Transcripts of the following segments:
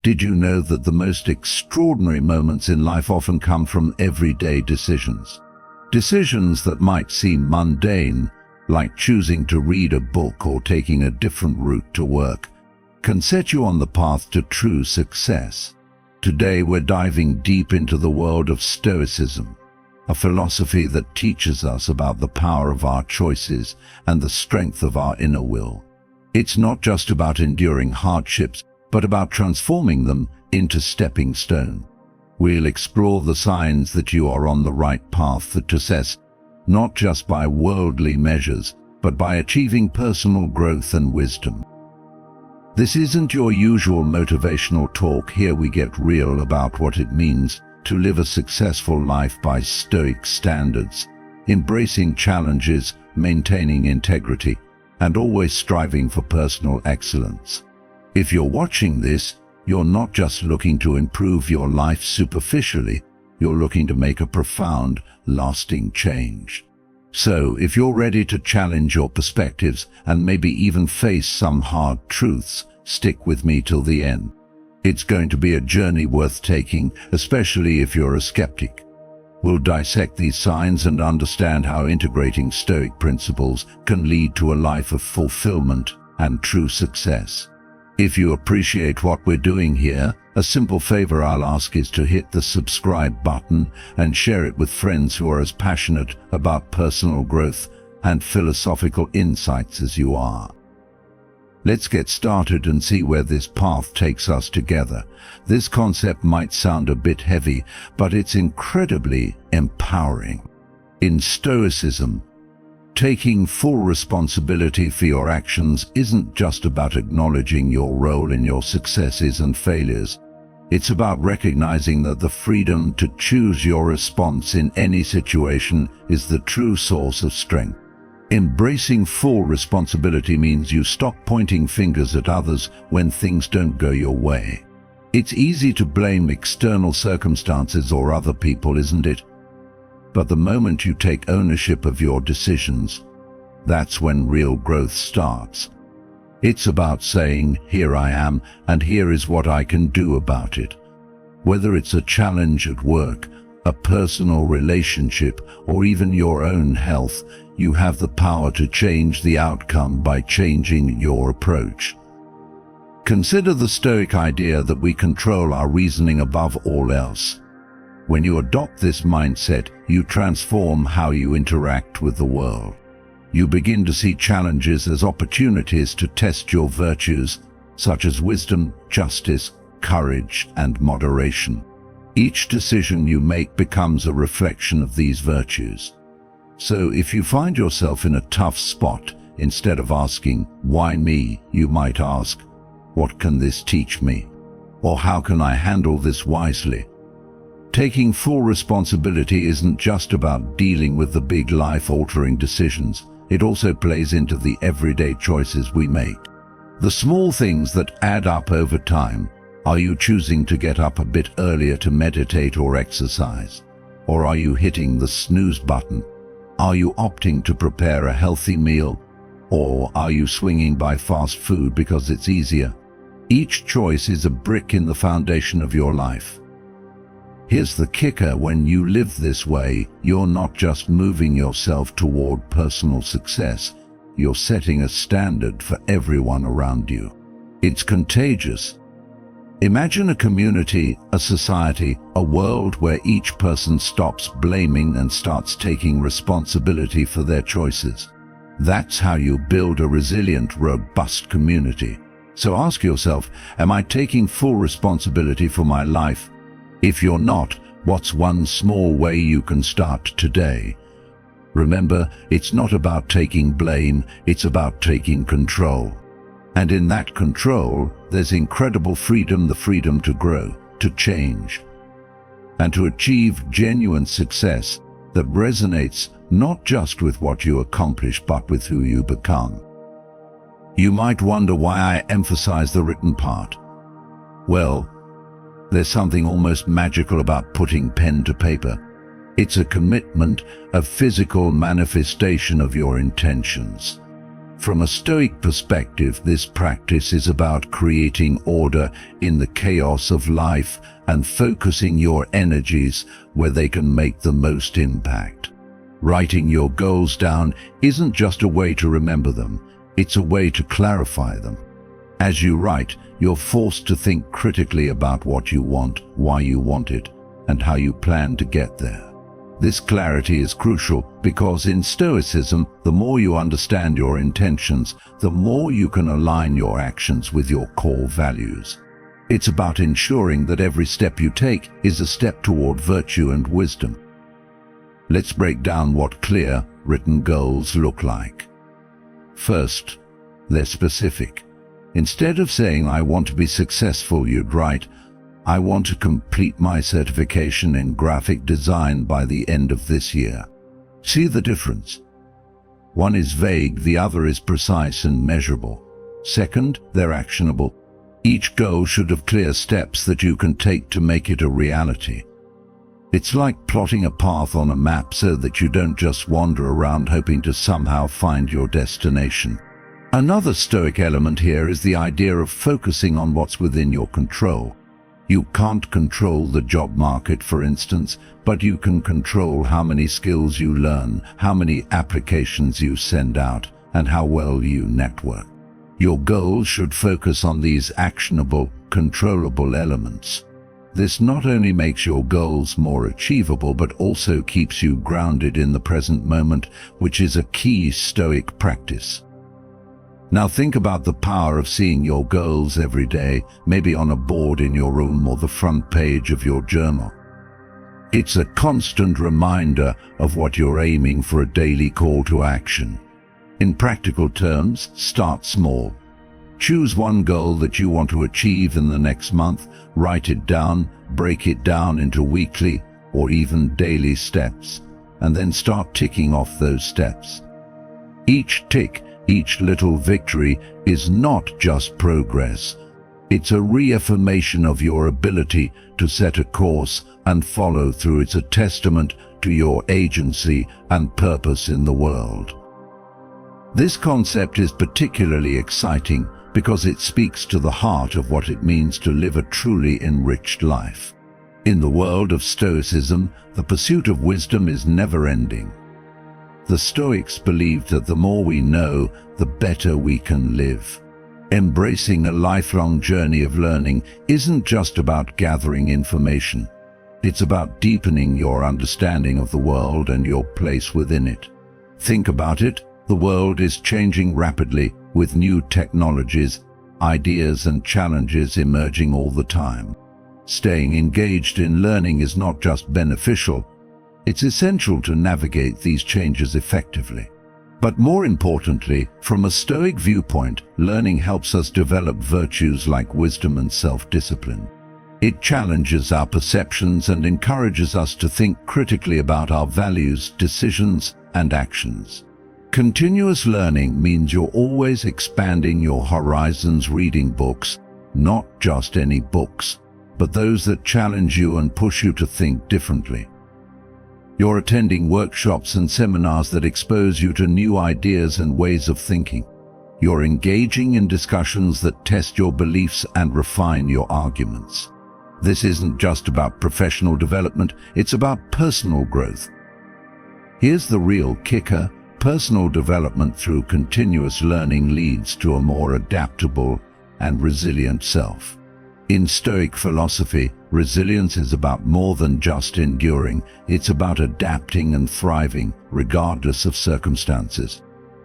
Did you know that the most extraordinary moments in life often come from everyday decisions? Decisions that might seem mundane, like choosing to read a book or taking a different route to work, can set you on the path to true success. Today we're diving deep into the world of Stoicism, a philosophy that teaches us about the power of our choices and the strength of our inner will. It's not just about enduring hardships, but about transforming them into stepping stones. We'll explore the signs that you are on the right path to success, not just by worldly measures, but by achieving personal growth and wisdom. This isn't your usual motivational talk. Here we get real about what it means to live a successful life by Stoic standards, embracing challenges, maintaining integrity, and always striving for personal excellence. If you're watching this, you're not just looking to improve your life superficially, you're looking to make a profound, lasting change. So, if you're ready to challenge your perspectives and maybe even face some hard truths, stick with me till the end. It's going to be a journey worth taking, especially if you're a skeptic. We'll dissect these signs and understand how integrating Stoic principles can lead to a life of fulfillment and true success. If you appreciate what we're doing here, a simple favor I'll ask is to hit the subscribe button and share it with friends who are as passionate about personal growth and philosophical insights as you are. Let's get started and see where this path takes us together. This concept might sound a bit heavy, but it's incredibly empowering. In Stoicism, taking full responsibility for your actions isn't just about acknowledging your role in your successes and failures. It's about recognizing that the freedom to choose your response in any situation is the true source of strength. Embracing full responsibility means you stop pointing fingers at others when things don't go your way. It's easy to blame external circumstances or other people, isn't it? But the moment you take ownership of your decisions, that's when real growth starts. It's about saying, here I am, and here is what I can do about it. Whether it's a challenge at work, a personal relationship, or even your own health, you have the power to change the outcome by changing your approach. Consider the Stoic idea that we control our reasoning above all else. When you adopt this mindset, you transform how you interact with the world. You begin to see challenges as opportunities to test your virtues, such as wisdom, justice, courage, and moderation. Each decision you make becomes a reflection of these virtues. So if you find yourself in a tough spot, instead of asking, "Why me?" you might ask, "What can this teach me?" Or "How can I handle this wisely?" Taking full responsibility isn't just about dealing with the big life-altering decisions. It also plays into the everyday choices we make. The small things that add up over time. Are you choosing to get up a bit earlier to meditate or exercise? Or are you hitting the snooze button? Are you opting to prepare a healthy meal? Or are you swinging by fast food because it's easier? Each choice is a brick in the foundation of your life. Here's the kicker: when you live this way, you're not just moving yourself toward personal success, you're setting a standard for everyone around you. It's contagious. Imagine a community, a society, a world where each person stops blaming and starts taking responsibility for their choices. That's how you build a resilient, robust community. So ask yourself, am I taking full responsibility for my life? If you're not, what's one small way you can start today? Remember, it's not about taking blame, it's about taking control. And in that control, there's incredible freedom, the freedom to grow, to change, and to achieve genuine success that resonates not just with what you accomplish, but with who you become. You might wonder why I emphasize the written part. Well, there's something almost magical about putting pen to paper. It's a commitment, a physical manifestation of your intentions. From a Stoic perspective, this practice is about creating order in the chaos of life and focusing your energies where they can make the most impact. Writing your goals down isn't just a way to remember them, it's a way to clarify them. As you write, you're forced to think critically about what you want, why you want it, and how you plan to get there. This clarity is crucial because in Stoicism, the more you understand your intentions, the more you can align your actions with your core values. It's about ensuring that every step you take is a step toward virtue and wisdom. Let's break down what clear, written goals look like. First, they're specific. Instead of saying, "I want to be successful," you'd write, "I want to complete my certification in graphic design by the end of this year." See the difference? One is vague, the other is precise and measurable. Second, they're actionable. Each goal should have clear steps that you can take to make it a reality. It's like plotting a path on a map so that you don't just wander around hoping to somehow find your destination. Another Stoic element here is the idea of focusing on what's within your control. You can't control the job market, for instance, but you can control how many skills you learn, how many applications you send out, and how well you network. Your goals should focus on these actionable, controllable elements. This not only makes your goals more achievable, but also keeps you grounded in the present moment, which is a key Stoic practice. Now think about the power of seeing your goals every day, maybe on a board in your room or the front page of your journal. It's a constant reminder of what you're aiming for, a daily call to action. In practical terms, start small. Choose one goal that you want to achieve in the next month, write it down, break it down into weekly or even daily steps, and then start ticking off those steps. Each tick, each little victory is not just progress. It's a reaffirmation of your ability to set a course and follow through. It's a testament to your agency and purpose in the world. This concept is particularly exciting because it speaks to the heart of what it means to live a truly enriched life. In the world of Stoicism, the pursuit of wisdom is never-ending. The Stoics believed that the more we know, the better we can live. Embracing a lifelong journey of learning isn't just about gathering information. It's about deepening your understanding of the world and your place within it. Think about it. The world is changing rapidly, with new technologies, ideas and challenges emerging all the time. Staying engaged in learning is not just beneficial, it's essential to navigate these changes effectively. But more importantly, from a Stoic viewpoint, learning helps us develop virtues like wisdom and self-discipline. It challenges our perceptions and encourages us to think critically about our values, decisions, and actions. Continuous learning means you're always expanding your horizons, reading books, not just any books, but those that challenge you and push you to think differently. You're attending workshops and seminars that expose you to new ideas and ways of thinking. You're engaging in discussions that test your beliefs and refine your arguments. This isn't just about professional development, it's about personal growth. Here's the real kicker. Personal development through continuous learning leads to a more adaptable and resilient self. In Stoic philosophy, resilience is about more than just enduring. It's about adapting and thriving, regardless of circumstances.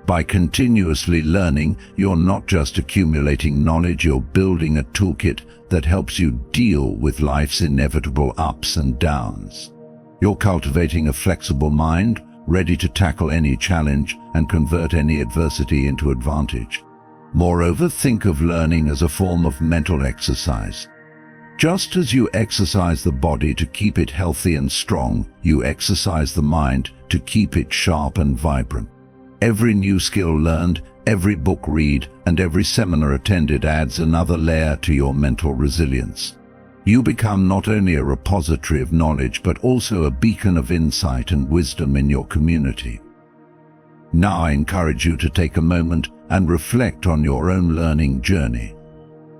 By continuously learning, you're not just accumulating knowledge, you're building a toolkit that helps you deal with life's inevitable ups and downs. You're cultivating a flexible mind, ready to tackle any challenge and convert any adversity into advantage. Moreover, think of learning as a form of mental exercise. Just as you exercise the body to keep it healthy and strong, you exercise the mind to keep it sharp and vibrant. Every new skill learned, every book read, and every seminar attended adds another layer to your mental resilience. You become not only a repository of knowledge, but also a beacon of insight and wisdom in your community. Now I encourage you to take a moment and reflect on your own learning journey.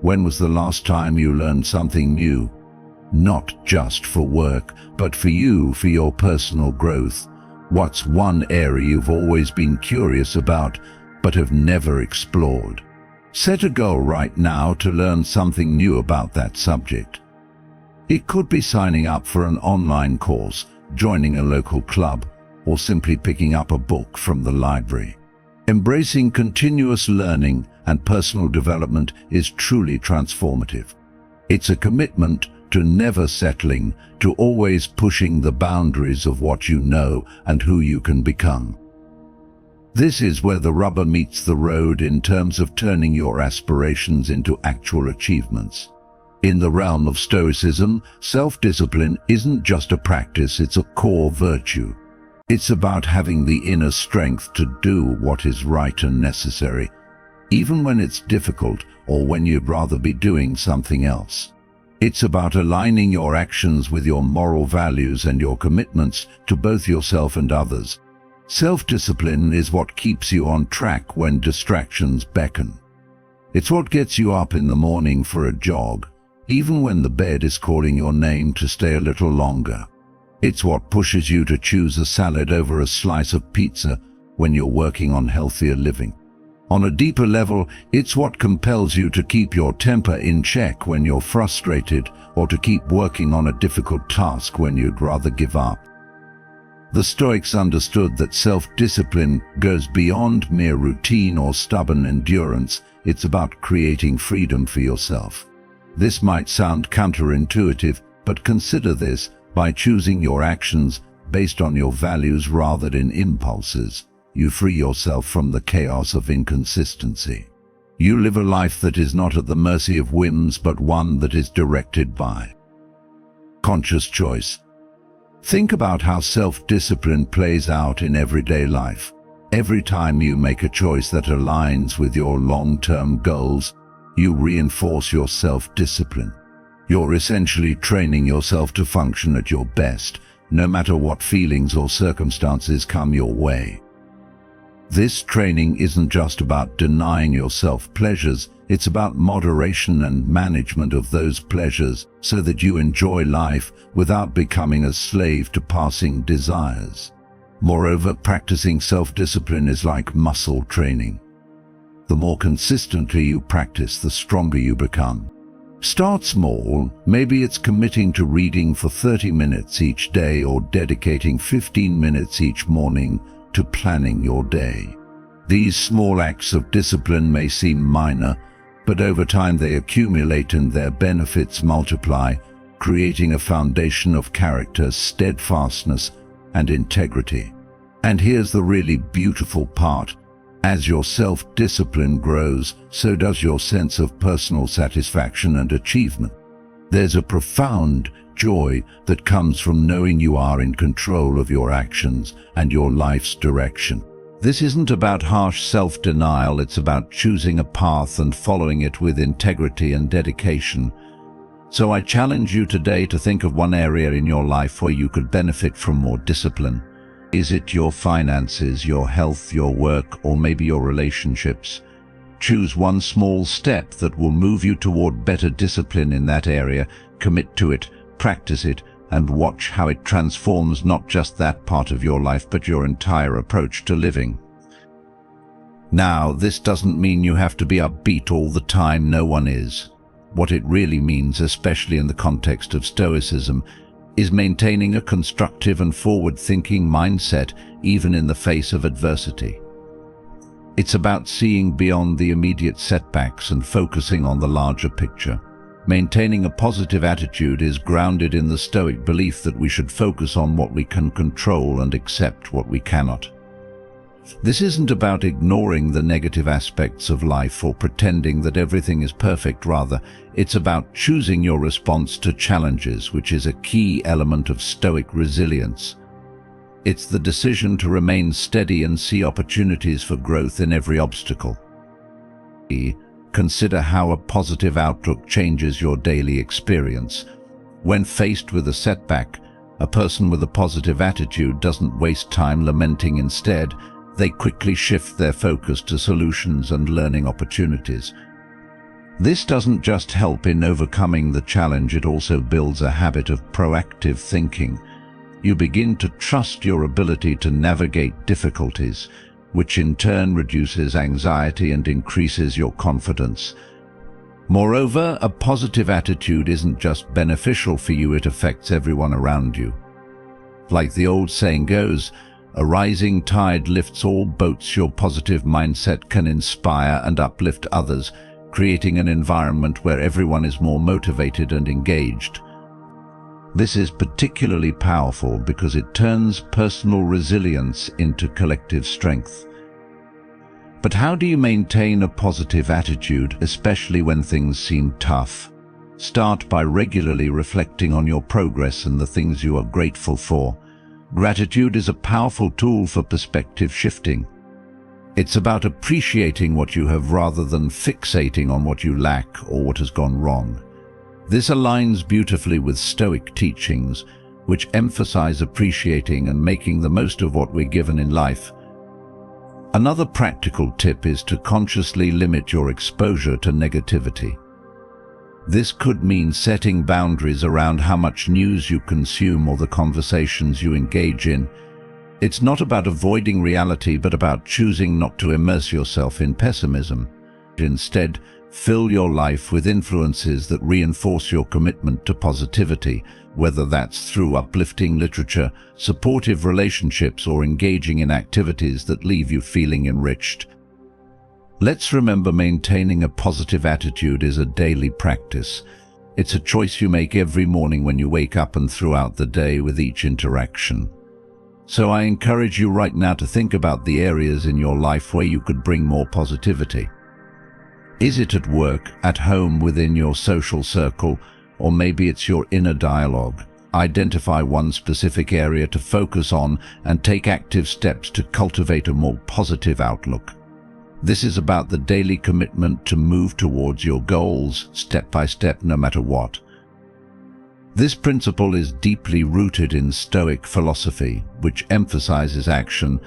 When was the last time you learned something new? Not just for work, but for you, for your personal growth. What's one area you've always been curious about, but have never explored? Set a goal right now to learn something new about that subject. It could be signing up for an online course, joining a local club, or simply picking up a book from the library. Embracing continuous learning and personal development is truly transformative. It's a commitment to never settling, to always pushing the boundaries of what you know and who you can become. This is where the rubber meets the road in terms of turning your aspirations into actual achievements. In the realm of Stoicism, self-discipline isn't just a practice, it's a core virtue. It's about having the inner strength to do what is right and necessary, even when it's difficult or when you'd rather be doing something else. It's about aligning your actions with your moral values and your commitments to both yourself and others. Self-discipline is what keeps you on track when distractions beckon. It's what gets you up in the morning for a jog, even when the bed is calling your name to stay a little longer. It's what pushes you to choose a salad over a slice of pizza when you're working on healthier living. On a deeper level, it's what compels you to keep your temper in check when you're frustrated, or to keep working on a difficult task when you'd rather give up. The Stoics understood that self-discipline goes beyond mere routine or stubborn endurance. It's about creating freedom for yourself. This might sound counterintuitive, but consider this: by choosing your actions based on your values rather than impulses, you free yourself from the chaos of inconsistency. You live a life that is not at the mercy of whims, but one that is directed by conscious choice. Think about how self-discipline plays out in everyday life. Every time you make a choice that aligns with your long-term goals, you reinforce your self-discipline. You're essentially training yourself to function at your best, no matter what feelings or circumstances come your way. This training isn't just about denying yourself pleasures, it's about moderation and management of those pleasures so that you enjoy life without becoming a slave to passing desires. Moreover, practicing self-discipline is like muscle training. The more consistently you practice, the stronger you become. Start small. Maybe it's committing to reading for 30 minutes each day, or dedicating 15 minutes each morning to planning your day. These small acts of discipline may seem minor, but over time they accumulate and their benefits multiply, creating a foundation of character, steadfastness, and integrity. And here's the really beautiful part: as your self-discipline grows, so does your sense of personal satisfaction and achievement. There's a profound joy that comes from knowing you are in control of your actions and your life's direction. This isn't about harsh self-denial, it's about choosing a path and following it with integrity and dedication. So I challenge you today to think of one area in your life where you could benefit from more discipline. Is it your finances, your health, your work, or maybe your relationships? Choose one small step that will move you toward better discipline in that area. Commit to it, practice it, and watch how it transforms not just that part of your life, but your entire approach to living. Now, this doesn't mean you have to be upbeat all the time. No one is. What it really means, especially in the context of Stoicism, is maintaining a constructive and forward-thinking mindset even in the face of adversity. It's about seeing beyond the immediate setbacks and focusing on the larger picture. Maintaining a positive attitude is grounded in the Stoic belief that we should focus on what we can control and accept what we cannot. This isn't about ignoring the negative aspects of life or pretending that everything is perfect. Rather, it's about choosing your response to challenges, which is a key element of Stoic resilience. It's the decision to remain steady and see opportunities for growth in every obstacle. Consider how a positive outlook changes your daily experience. When faced with a setback, a person with a positive attitude doesn't waste time lamenting. Instead, they quickly shift their focus to solutions and learning opportunities. This doesn't just help in overcoming the challenge, it also builds a habit of proactive thinking. You begin to trust your ability to navigate difficulties, which in turn reduces anxiety and increases your confidence. Moreover, a positive attitude isn't just beneficial for you, it affects everyone around you. Like the old saying goes, a rising tide lifts all boats. Your positive mindset can inspire and uplift others, creating an environment where everyone is more motivated and engaged. This is particularly powerful because it turns personal resilience into collective strength. But how do you maintain a positive attitude, especially when things seem tough? Start by regularly reflecting on your progress and the things you are grateful for. Gratitude is a powerful tool for perspective shifting. It's about appreciating what you have rather than fixating on what you lack or what has gone wrong. This aligns beautifully with Stoic teachings, which emphasize appreciating and making the most of what we're given in life. Another practical tip is to consciously limit your exposure to negativity. This could mean setting boundaries around how much news you consume or the conversations you engage in. It's not about avoiding reality, but about choosing not to immerse yourself in pessimism. Instead, fill your life with influences that reinforce your commitment to positivity, whether that's through uplifting literature, supportive relationships, or engaging in activities that leave you feeling enriched. Let's remember, maintaining a positive attitude is a daily practice. It's a choice you make every morning when you wake up and throughout the day with each interaction. So I encourage you right now to think about the areas in your life where you could bring more positivity. Is it at work, at home, within your social circle, or maybe it's your inner dialogue? Identify one specific area to focus on and take active steps to cultivate a more positive outlook. This is about the daily commitment to move towards your goals, step by step, no matter what. This principle is deeply rooted in Stoic philosophy, which emphasizes action,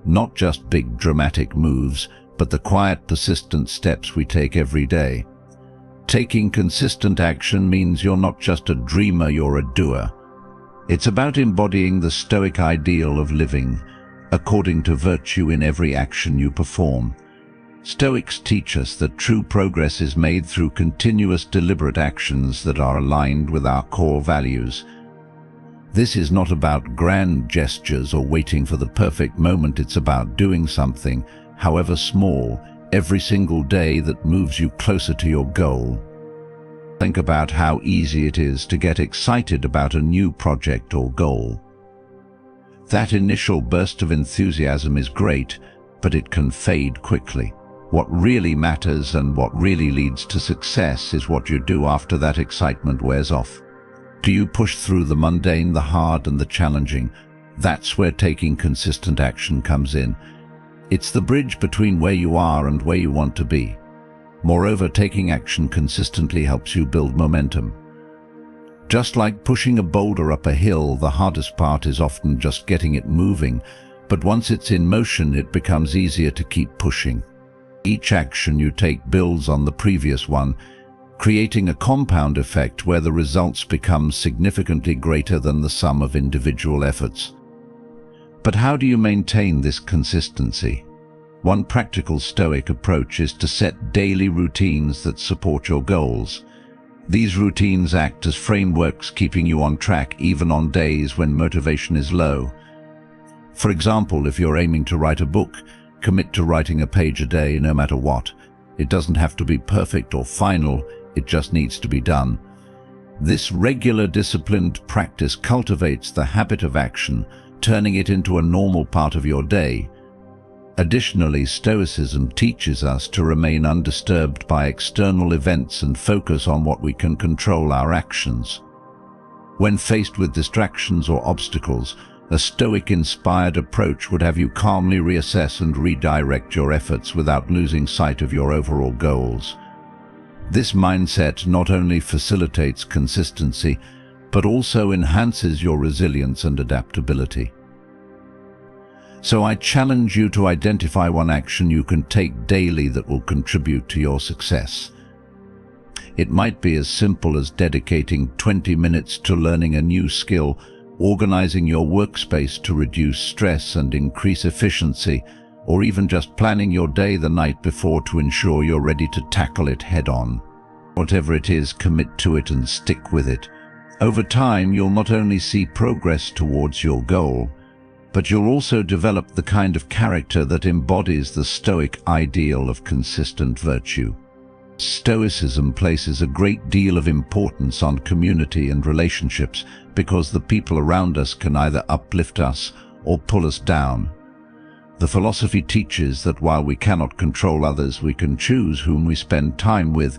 not just big dramatic moves, but the quiet, persistent steps we take every day. Taking consistent action means you're not just a dreamer, you're a doer. It's about embodying the Stoic ideal of living, according to virtue in every action you perform. Stoics teach us that true progress is made through continuous, deliberate actions that are aligned with our core values. This is not about grand gestures or waiting for the perfect moment. It's about doing something, however small, every single day that moves you closer to your goal. Think about how easy it is to get excited about a new project or goal. That initial burst of enthusiasm is great, but it can fade quickly. What really matters and what really leads to success is what you do after that excitement wears off. Do you push through the mundane, the hard, and the challenging? That's where taking consistent action comes in. It's the bridge between where you are and where you want to be. Moreover, taking action consistently helps you build momentum. Just like pushing a boulder up a hill, the hardest part is often just getting it moving, but once it's in motion, it becomes easier to keep pushing. Each action you take builds on the previous one, creating a compound effect where the results become significantly greater than the sum of individual efforts. But how do you maintain this consistency? One practical Stoic approach is to set daily routines that support your goals. These routines act as frameworks, keeping you on track even on days when motivation is low. For example, if you're aiming to write a book, commit to writing a page a day no matter what. It doesn't have to be perfect or final, it just needs to be done. This regular disciplined practice cultivates the habit of action, turning it into a normal part of your day. Additionally, Stoicism teaches us to remain undisturbed by external events and focus on what we can control, our actions. When faced with distractions or obstacles, a Stoic-inspired approach would have you calmly reassess and redirect your efforts without losing sight of your overall goals. This mindset not only facilitates consistency, but also enhances your resilience and adaptability. So I challenge you to identify one action you can take daily that will contribute to your success. It might be as simple as dedicating 20 minutes to learning a new skill, organizing your workspace to reduce stress and increase efficiency, or even just planning your day the night before to ensure you're ready to tackle it head-on. Whatever it is, commit to it and stick with it. Over time, you'll not only see progress towards your goal, but you'll also develop the kind of character that embodies the Stoic ideal of consistent virtue. Stoicism places a great deal of importance on community and relationships because the people around us can either uplift us or pull us down. The philosophy teaches that while we cannot control others, we can choose whom we spend time with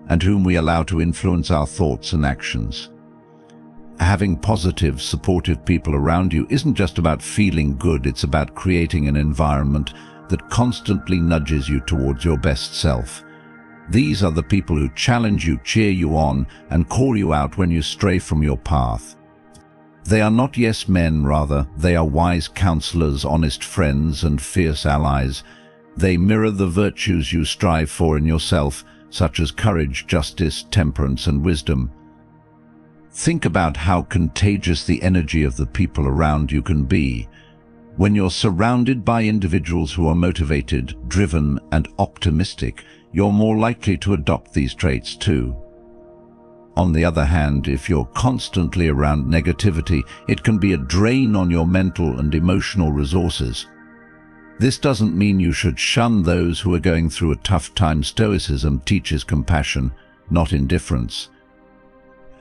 and whom we allow to influence our thoughts and actions. Having positive, supportive people around you isn't just about feeling good, it's about creating an environment that constantly nudges you towards your best self. These are the people who challenge you, cheer you on, and call you out when you stray from your path. They are not yes men, rather, they are wise counselors, honest friends, and fierce allies. They mirror the virtues you strive for in yourself, such as courage, justice, temperance, and wisdom. Think about how contagious the energy of the people around you can be. When you're surrounded by individuals who are motivated, driven, and optimistic, you're more likely to adopt these traits too. On the other hand, if you're constantly around negativity, it can be a drain on your mental and emotional resources. This doesn't mean you should shun those who are going through a tough time. Stoicism teaches compassion, not indifference.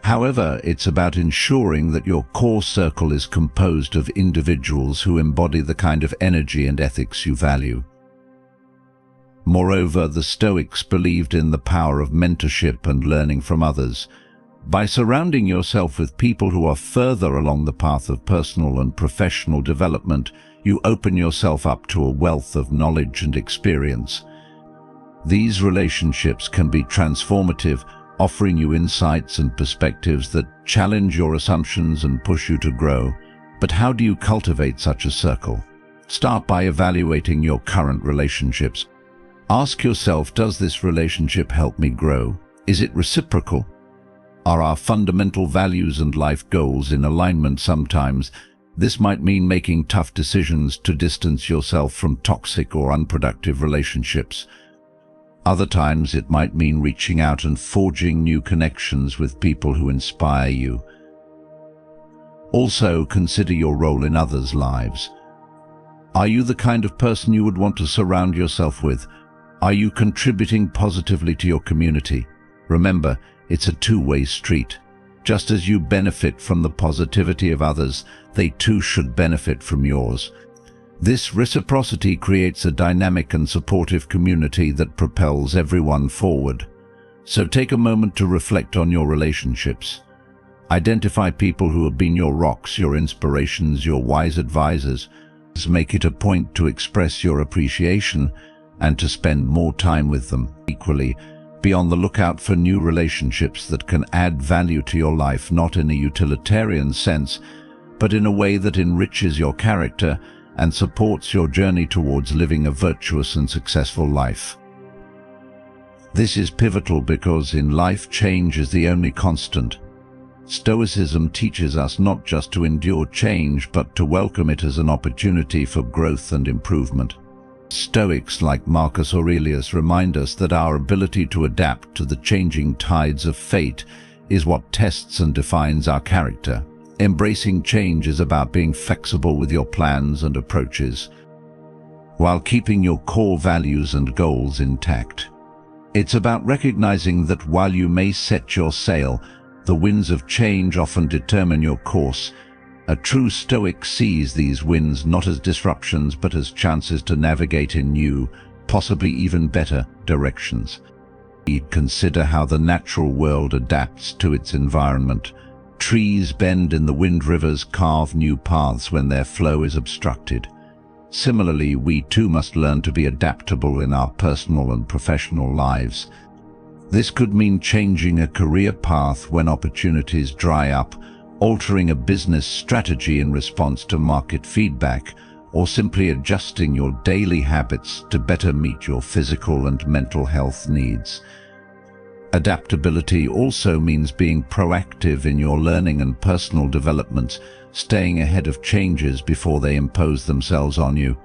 However, it's about ensuring that your core circle is composed of individuals who embody the kind of energy and ethics you value. Moreover, the Stoics believed in the power of mentorship and learning from others. By surrounding yourself with people who are further along the path of personal and professional development, you open yourself up to a wealth of knowledge and experience. These relationships can be transformative, offering you insights and perspectives that challenge your assumptions and push you to grow. But how do you cultivate such a circle? Start by evaluating your current relationships. Ask yourself, does this relationship help me grow? Is it reciprocal? Are our fundamental values and life goals in alignment? Sometimes this might mean making tough decisions to distance yourself from toxic or unproductive relationships. Other times it might mean reaching out and forging new connections with people who inspire you. Also, consider your role in others' lives. Are you the kind of person you would want to surround yourself with? Are you contributing positively to your community? Remember, it's a two-way street. Just as you benefit from the positivity of others, they too should benefit from yours. This reciprocity creates a dynamic and supportive community that propels everyone forward. So take a moment to reflect on your relationships. Identify people who have been your rocks, your inspirations, your wise advisors. Make it a point to express your appreciation and to spend more time with them. Equally, be on the lookout for new relationships that can add value to your life, not in a utilitarian sense, but in a way that enriches your character and supports your journey towards living a virtuous and successful life. This is pivotal because in life, change is the only constant. Stoicism teaches us not just to endure change, but to welcome it as an opportunity for growth and improvement. Stoics like Marcus Aurelius remind us that our ability to adapt to the changing tides of fate is what tests and defines our character. Embracing change is about being flexible with your plans and approaches, while keeping your core values and goals intact. It's about recognizing that while you may set your sail, the winds of change often determine your course. A true Stoic sees these winds not as disruptions but as chances to navigate in new, possibly even better, directions. Consider how the natural world adapts to its environment. Trees bend in the wind, rivers carve new paths when their flow is obstructed. Similarly, we too must learn to be adaptable in our personal and professional lives. This could mean changing a career path when opportunities dry up, altering a business strategy in response to market feedback, or simply adjusting your daily habits to better meet your physical and mental health needs. Adaptability also means being proactive in your learning and personal development, staying ahead of changes before they impose themselves on you.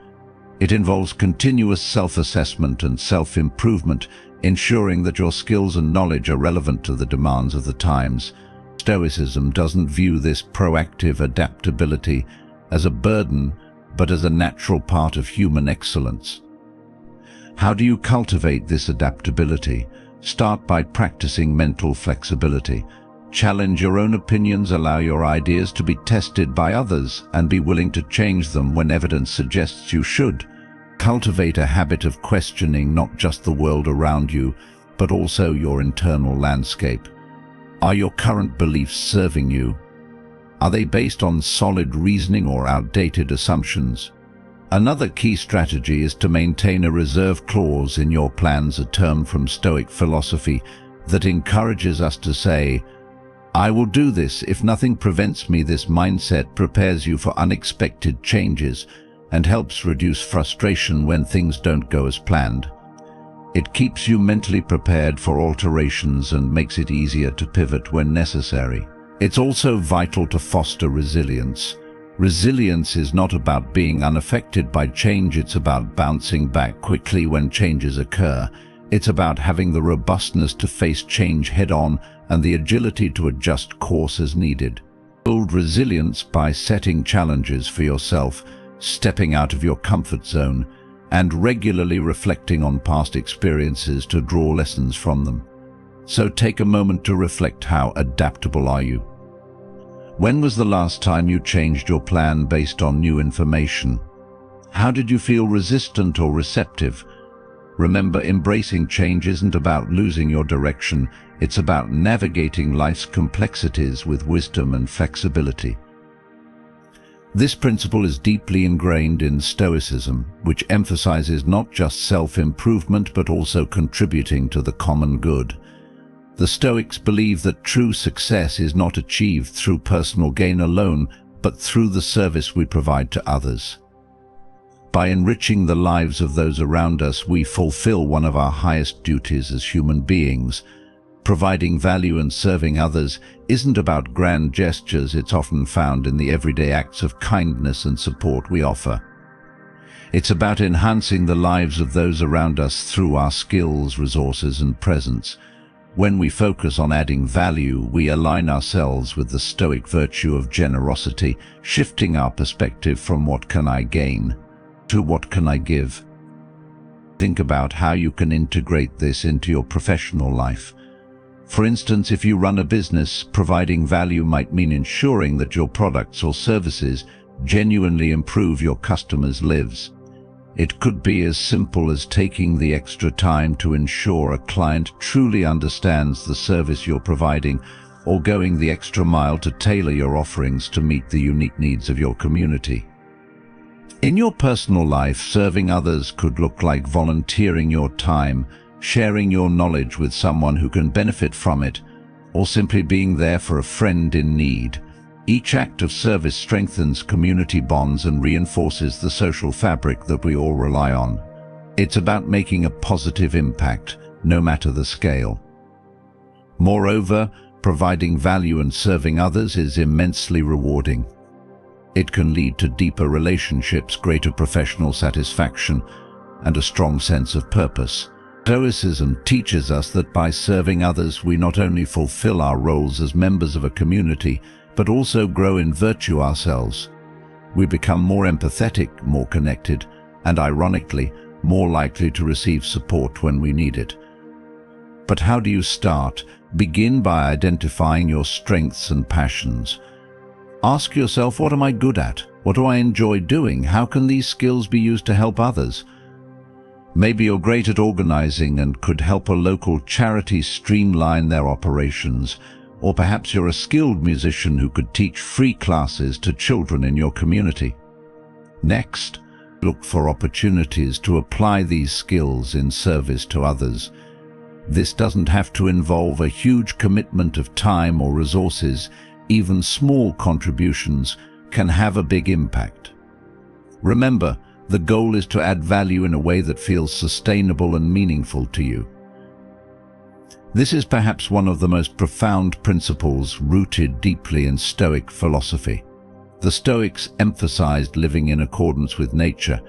It involves continuous self-assessment and self-improvement, ensuring that your skills and knowledge are relevant to the demands of the times. Stoicism doesn't view this proactive adaptability as a burden, but as a natural part of human excellence. How do you cultivate this adaptability? Start by practicing mental flexibility. Challenge your own opinions, allow your ideas to be tested by others, and be willing to change them when evidence suggests you should. Cultivate a habit of questioning not just the world around you, but also your internal landscape. Are your current beliefs serving you? Are they based on solid reasoning or outdated assumptions? Another key strategy is to maintain a reserve clause in your plans, a term from Stoic philosophy that encourages us to say, "I will do this if nothing prevents me." This mindset prepares you for unexpected changes and helps reduce frustration when things don't go as planned. It keeps you mentally prepared for alterations and makes it easier to pivot when necessary. It's also vital to foster resilience. Resilience is not about being unaffected by change, it's about bouncing back quickly when changes occur. It's about having the robustness to face change head-on and the agility to adjust course as needed. Build resilience by setting challenges for yourself, stepping out of your comfort zone, and regularly reflecting on past experiences to draw lessons from them. So take a moment to reflect. How adaptable are you? When was the last time you changed your plan based on new information? How did you feel, resistant or receptive? Remember, embracing change isn't about losing your direction, it's about navigating life's complexities with wisdom and flexibility. This principle is deeply ingrained in Stoicism, which emphasizes not just self-improvement but also contributing to the common good. The Stoics believe that true success is not achieved through personal gain alone, but through the service we provide to others. By enriching the lives of those around us, we fulfill one of our highest duties as human beings. Providing value and serving others isn't about grand gestures, it's often found in the everyday acts of kindness and support we offer. It's about enhancing the lives of those around us through our skills, resources, and presence. When we focus on adding value, we align ourselves with the Stoic virtue of generosity, shifting our perspective from "what can I gain" to "what can I give?" Think about how you can integrate this into your professional life. For instance, if you run a business, providing value might mean ensuring that your products or services genuinely improve your customers' lives. It could be as simple as taking the extra time to ensure a client truly understands the service you're providing, or going the extra mile to tailor your offerings to meet the unique needs of your community. In your personal life, serving others could look like volunteering your time, sharing your knowledge with someone who can benefit from it, or simply being there for a friend in need. Each act of service strengthens community bonds and reinforces the social fabric that we all rely on. It's about making a positive impact, no matter the scale. Moreover, providing value and serving others is immensely rewarding. It can lead to deeper relationships, greater professional satisfaction, and a strong sense of purpose. Stoicism teaches us that by serving others, we not only fulfill our roles as members of a community, but also grow in virtue ourselves. We become more empathetic, more connected, and ironically, more likely to receive support when we need it. But how do you start? Begin by identifying your strengths and passions. Ask yourself, what am I good at? What do I enjoy doing? How can these skills be used to help others? Maybe you're great at organizing and could help a local charity streamline their operations. Or perhaps you're a skilled musician who could teach free classes to children in your community. Next, look for opportunities to apply these skills in service to others. This doesn't have to involve a huge commitment of time or resources. Even small contributions can have a big impact. Remember, the goal is to add value in a way that feels sustainable and meaningful to you. This is perhaps one of the most profound principles rooted deeply in Stoic philosophy. The Stoics emphasized living in accordance with nature,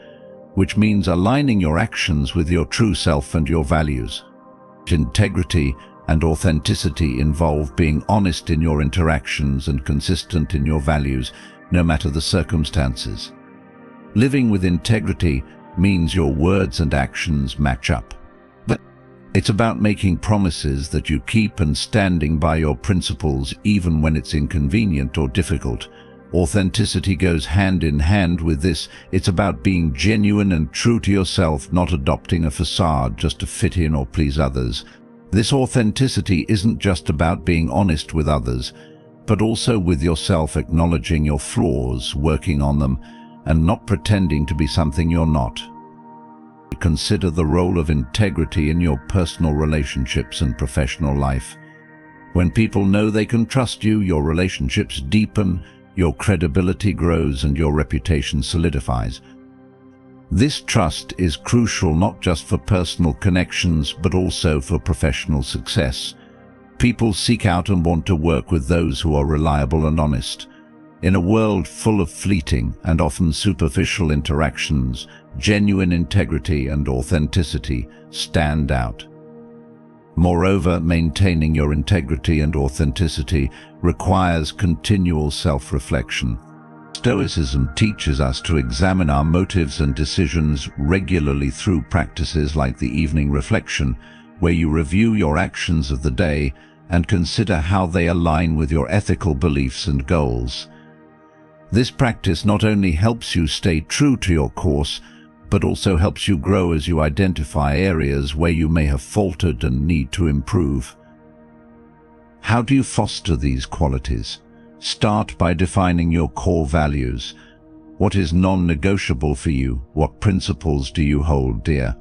which means aligning your actions with your true self and your values. Integrity and authenticity involve being honest in your interactions and consistent in your values, no matter the circumstances. Living with integrity means your words and actions match up. But it's about making promises that you keep and standing by your principles even when it's inconvenient or difficult. Authenticity goes hand in hand with this. It's about being genuine and true to yourself, not adopting a facade just to fit in or please others. This authenticity isn't just about being honest with others, but also with yourself, acknowledging your flaws, working on them, and not pretending to be something you're not. Consider the role of integrity in your personal relationships and professional life. When people know they can trust you, your relationships deepen, your credibility grows, and your reputation solidifies. This trust is crucial not just for personal connections, but also for professional success. People seek out and want to work with those who are reliable and honest. In a world full of fleeting and often superficial interactions, genuine integrity and authenticity stand out. Moreover, maintaining your integrity and authenticity requires continual self-reflection. Stoicism teaches us to examine our motives and decisions regularly through practices like the evening reflection, where you review your actions of the day and consider how they align with your ethical beliefs and goals. This practice not only helps you stay true to your course, but also helps you grow as you identify areas where you may have faltered and need to improve. How do you foster these qualities? Start by defining your core values. What is non-negotiable for you? What principles do you hold dear?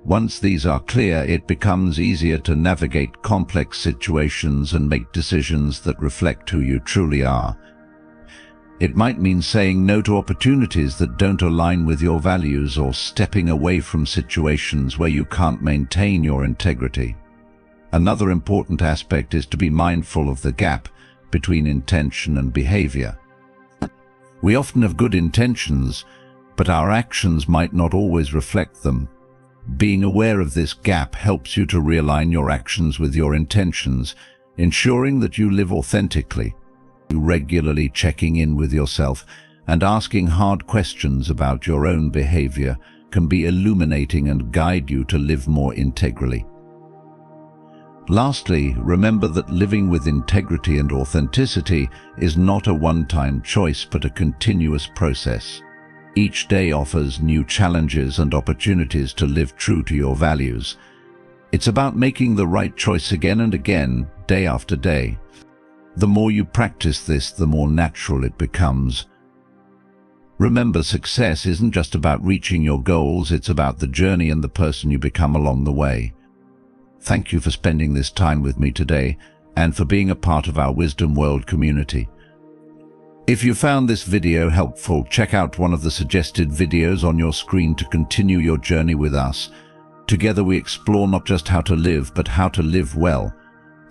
Once these are clear, it becomes easier to navigate complex situations and make decisions that reflect who you truly are. It might mean saying no to opportunities that don't align with your values, or stepping away from situations where you can't maintain your integrity. Another important aspect is to be mindful of the gap between intention and behavior. We often have good intentions, but our actions might not always reflect them. Being aware of this gap helps you to realign your actions with your intentions, ensuring that you live authentically. Regularly checking in with yourself and asking hard questions about your own behavior can be illuminating and guide you to live more integrally. Lastly, remember that living with integrity and authenticity is not a one-time choice, but a continuous process. Each day offers new challenges and opportunities to live true to your values. It's about making the right choice again and again, day after day. The more you practice this, the more natural it becomes. Remember, success isn't just about reaching your goals, it's about the journey and the person you become along the way. Thank you for spending this time with me today and for being a part of our Wisdom World community. If you found this video helpful, check out one of the suggested videos on your screen to continue your journey with us. Together we explore not just how to live, but how to live well.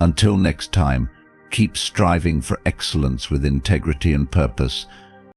Until next time, keep striving for excellence with integrity and purpose.